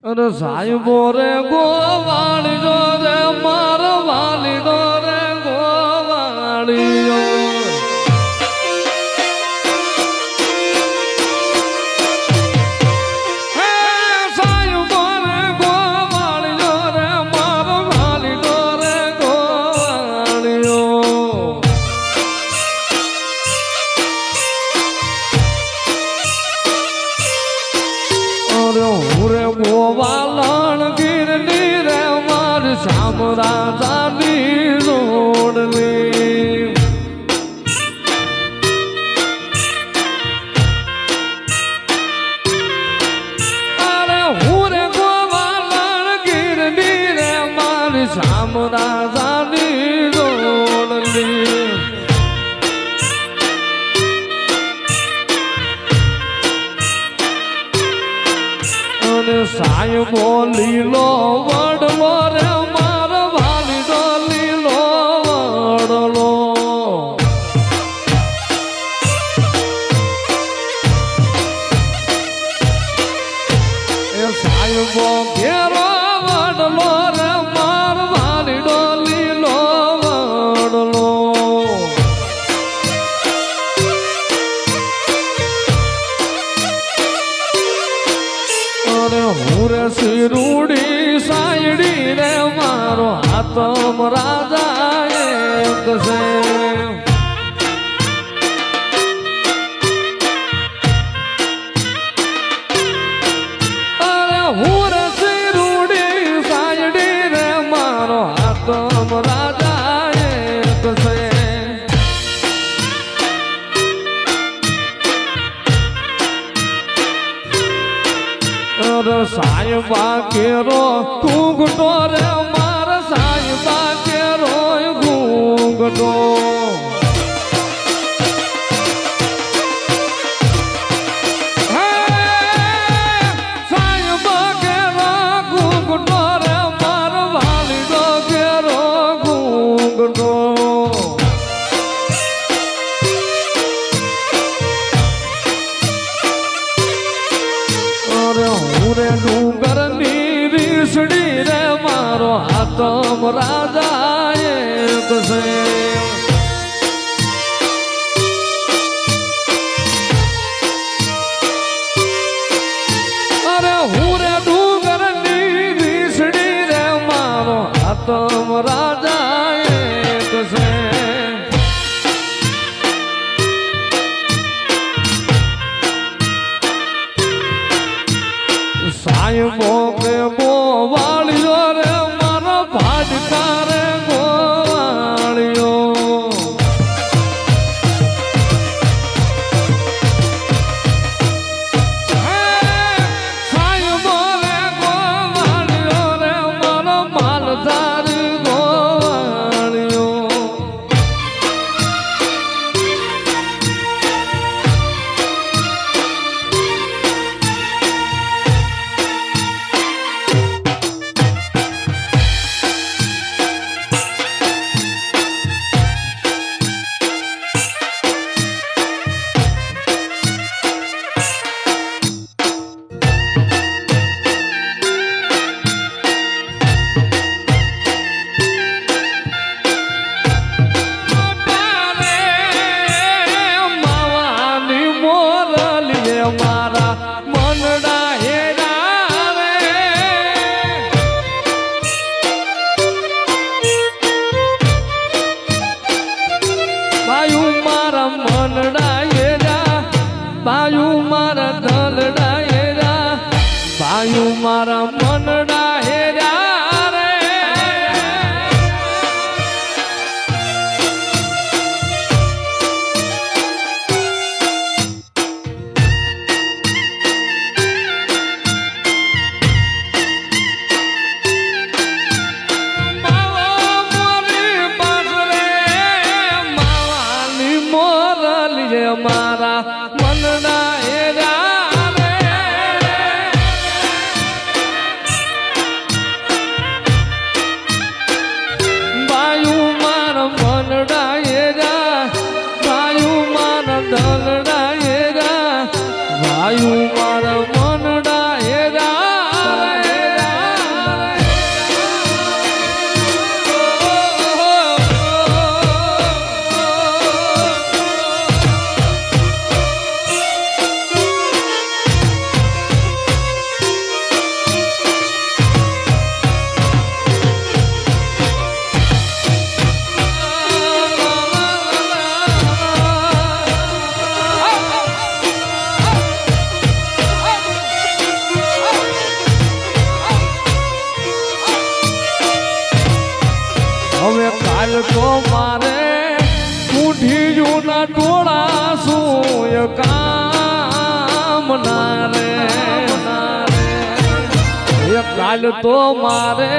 અરે સાહેબો રે ગોવાળીઓ રે મારો વાલીડો રે ગોવાળીઓ ગોવાલણ ગીરની રે માર શ્યામ રાજાની જોડલી અરે હું રે ગોવાલણ ગીરની રે માર શ્યામ રાજાની જોડલી સાહેબો લીલો વડલો રે મારો વાલીડો લીલો વડલો એ સાહેબો ઘેરો વડલો રે મારો વાલીડો લીલો વડલો હું રે શિરૂડી સાયડી રે મારો હાથમ રાજા એક છે અરે હું રે શિરૂડી સાયડી રે મારો હાથમ રાજા એક છે સાહેબા કેરો ઘૂંઘટો રે મારા સાહેબા કેરો ઘૂંઘટો સાહેબા કેરો ઘૂંઘટો રે મારો વાલીડો કેરો ઘૂંઘટો રે ડુંગર ની રીસડી રે મારો હાથમ રાજા એક છે અરે હું રે ડુંગર ની રીસડી રે મારો હાથમ રાજા એક છે સાહેબો કે ગોવાળીઓ રે મારો ભાડકા રે ગોવાળીઓ સાહેબો રે ગોવાળીઓ રે મારો માલધાર ગોવાળીઓ મારા મનડા હેરા રે બાયુ મારા મનડા હેરા બાયુ મારા દલડા હેરા બાયુ મારા મનડા હેરા રે મારા મનના હેરા રે કાલ તો મારે ઉઠી ના ટોળા શું કામ ના રે કાલ તો મારે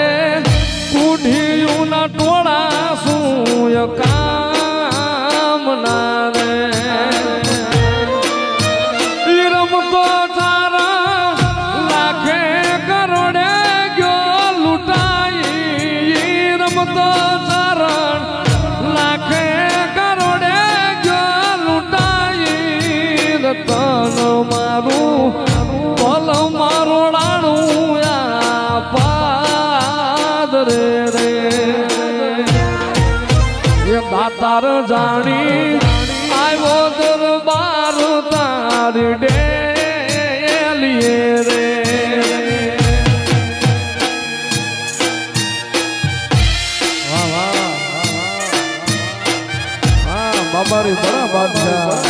ઉઠી ના ટોળા શું કામ ના રે રમતો તારા લાખે કરોડે ગયો લૂંટાઈ રમતો તારા લાખે કરોડે ગયો લૂંટાઈ રતન મારું પલ મારોડાણું પાદરે રે એ દાતાર જાણી આવ્યો દરબાર તારી ડેલીએ રે વાહ વાહ હા બાબારી બડા બાદશાહ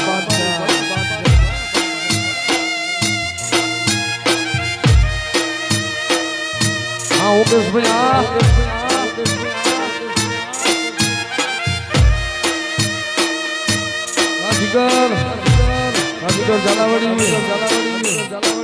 હા ઓકેશ ભાઈ જીગર ઝાલાવાડી